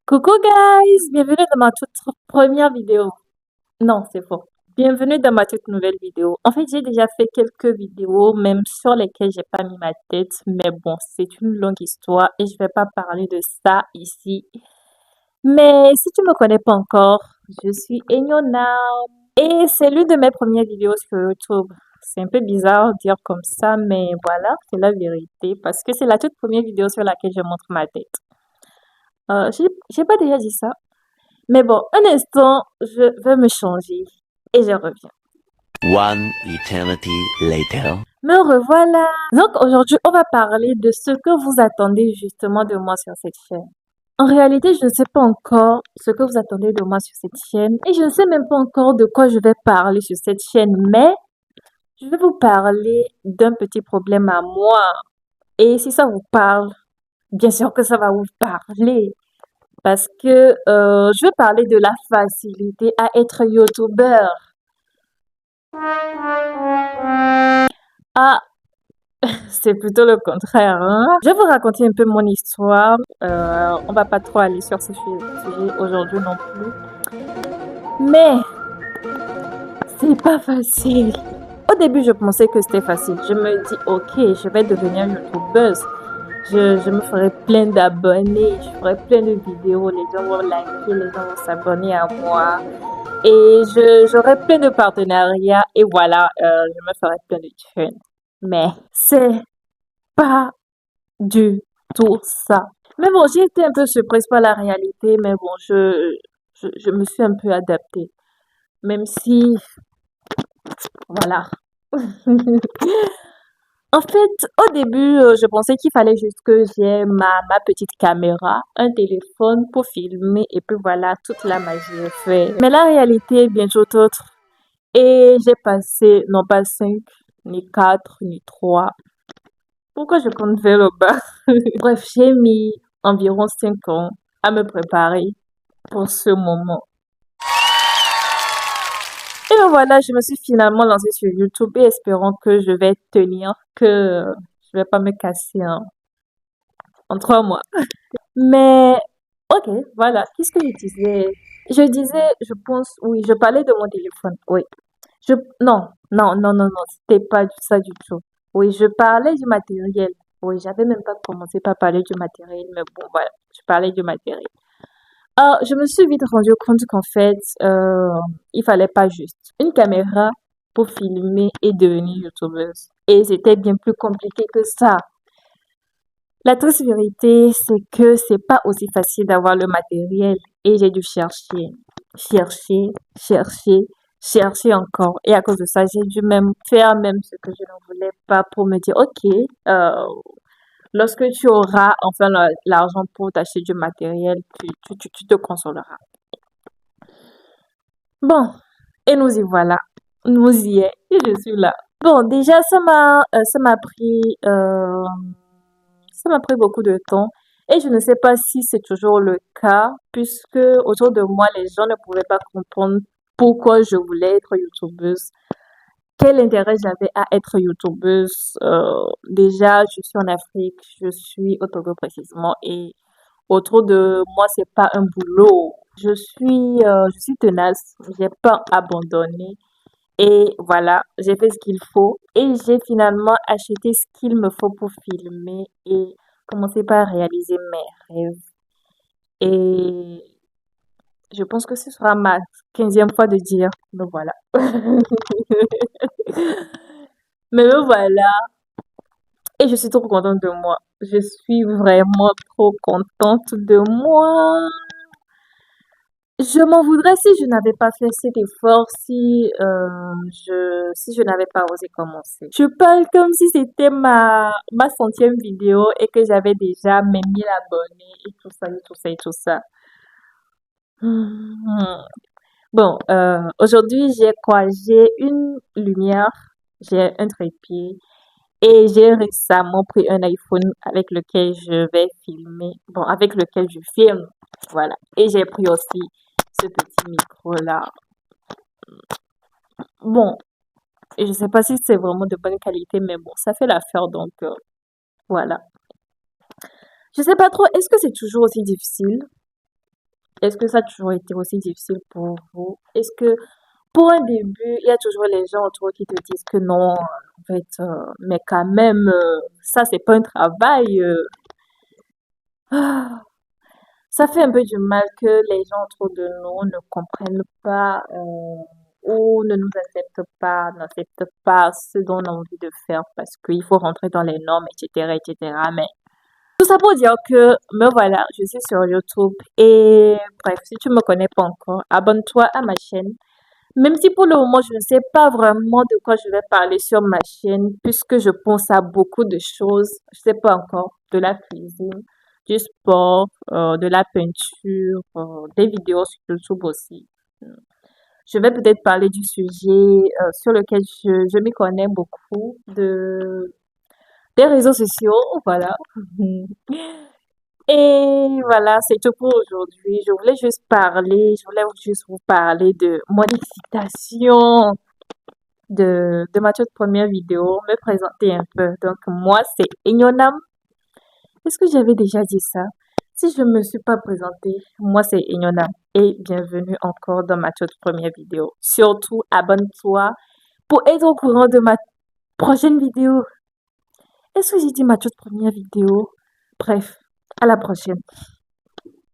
Coucou guys, bienvenue dans ma toute première vidéo. Non, c'est faux. Bienvenue dans ma toute nouvelle vidéo. En fait, j'ai déjà fait quelques vidéos, même sur lesquelles j'ai pas mis ma tête, mais bon, c'est une longue histoire et je vais pas parler de ça ici. Mais si tu me connais pas encore, je suis Enyona et c'est l'une de mes premières vidéos sur YouTube. C'est un peu bizarre de dire comme ça, mais voilà, c'est la vérité parce que c'est la toute première vidéo sur laquelle je montre ma tête. J'ai pas déjà dit ça. Mais bon, un instant, je vais me changer et je reviens. One eternity later. Me revoilà. Donc aujourd'hui, on va parler de ce que vous attendez justement de moi sur cette chaîne. En réalité, je ne sais pas encore ce que vous attendez de moi sur cette chaîne et je ne sais même pas encore de quoi je vais parler sur cette chaîne, mais je vais vous parler d'un petit problème à moi. Et si ça vous parle, bien sûr que ça va vous parler. Parce que je veux parler de la facilité à être youtubeur. Ah, c'est plutôt le contraire, hein. Je vais vous raconter un peu mon histoire. On va pas trop aller sur ce sujet aujourd'hui non plus. Mais c'est pas facile. Au début, je pensais que c'était facile. Je me dis, ok, je vais devenir youtubeuse. Je me ferai plein d'abonnés, je ferai plein de vidéos, les gens vont liker, les gens vont s'abonner à moi. Et j'aurai plein de partenariats et voilà, je me ferai plein de thunes. Mais c'est pas du tout ça. Mais bon, j'ai été un peu surprise par la réalité, mais bon, je me suis un peu adaptée. Même si, voilà. En fait, au début, je pensais qu'il fallait juste que j'ai ma petite caméra, un téléphone pour filmer et puis voilà, toute la magie est faite. Mais la réalité est bien tout autre. Et j'ai passé, non pas 5, ni 4, ni 3. Pourquoi je compte vers le bas? Bref, j'ai mis environ 5 ans à me préparer pour ce moment. Et ben voilà, je me suis finalement lancée sur YouTube et espérant que je vais tenir, que je vais pas me casser en 3 mois. Mais ok, voilà, qu'est-ce que je disais? Je disais, je pense, oui, je parlais de mon téléphone, oui. Je, non, c'était pas ça du tout. Oui, je parlais du matériel. Oui, j'avais même pas commencé par parler du matériel, mais bon, voilà, je parlais du matériel. Je me suis vite rendu compte qu'en fait, il fallait pas juste une caméra pour filmer et devenir youtubeuse. Et c'était bien plus compliqué que ça. La triste vérité, c'est que c'est pas aussi facile d'avoir le matériel et j'ai dû chercher, chercher, chercher encore. Et à cause de ça, j'ai dû même faire même ce que je ne voulais pas pour me dire, ok, lorsque tu auras enfin l'argent pour t'acheter du matériel, tu te consoleras. Bon, et nous y voilà. Nous y est. Et je suis là. Bon, déjà, ça m'a pris beaucoup de temps. Et je ne sais pas si c'est toujours le cas, puisque autour de moi, les gens ne pouvaient pas comprendre pourquoi je voulais être youtubeuse. Quel intérêt j'avais à être youtubeuse. Déjà, je suis en Afrique, je suis au Togo précisément, et autour de moi, c'est pas un boulot. Je suis tenace, j'ai pas abandonné. Et voilà, j'ai fait ce qu'il faut et j'ai finalement acheté ce qu'il me faut pour filmer et commencer par réaliser mes rêves. Et je pense que ce sera ma 15e fois de dire, me voilà. Mais me voilà. Et je suis trop contente de moi. Je suis vraiment trop contente de moi. Je m'en voudrais si je n'avais pas fait cet effort, si je n'avais pas osé commencer. Je parle comme si c'était ma centième vidéo et que j'avais déjà mes 1000 abonnés et tout ça, et tout ça, et tout ça. Hmm. Bon, aujourd'hui, j'ai quoi? J'ai une lumière, j'ai un trépied et j'ai récemment pris un iPhone avec lequel je vais filmer, bon, avec lequel je filme, voilà. Et j'ai pris aussi ce petit micro-là. Bon, et je sais pas si c'est vraiment de bonne qualité, mais bon, ça fait l'affaire, donc voilà. Je sais pas trop, est-ce que c'est toujours aussi difficile? Est-ce que ça a toujours été aussi difficile pour vous? Est-ce que pour un début, il y a toujours les gens autour qui te disent que non, en fait, mais quand même, ça, c'est pas un travail. Ah, ça fait un peu du mal que les gens autour de nous ne comprennent pas ou ne nous acceptent pas, n'acceptent pas ce dont on a envie de faire parce qu'il faut rentrer dans les normes, etc., etc. Mais tout ça pour dire que, me voilà, je suis sur YouTube et bref, si tu me connais pas encore, abonne-toi à ma chaîne. Même si pour le moment, je ne sais pas vraiment de quoi je vais parler sur ma chaîne, puisque je pense à beaucoup de choses. Je sais pas encore, de la cuisine, du sport, de la peinture, des vidéos sur YouTube aussi. Je vais peut-être parler du sujet sur lequel je m'y connais beaucoup, des réseaux sociaux, voilà. Et voilà, c'est tout pour aujourd'hui. Je voulais juste vous parler de mon excitation de ma toute première vidéo, me présenter un peu. Donc, moi, c'est Ignonam. Est-ce que j'avais déjà dit ça? Si je ne me suis pas présentée, moi, c'est Ignonam. Et bienvenue encore dans ma toute première vidéo. Surtout, abonne-toi pour être au courant de ma prochaine vidéo. Est-ce que j'ai dit ma toute première vidéo? Bref, à la prochaine.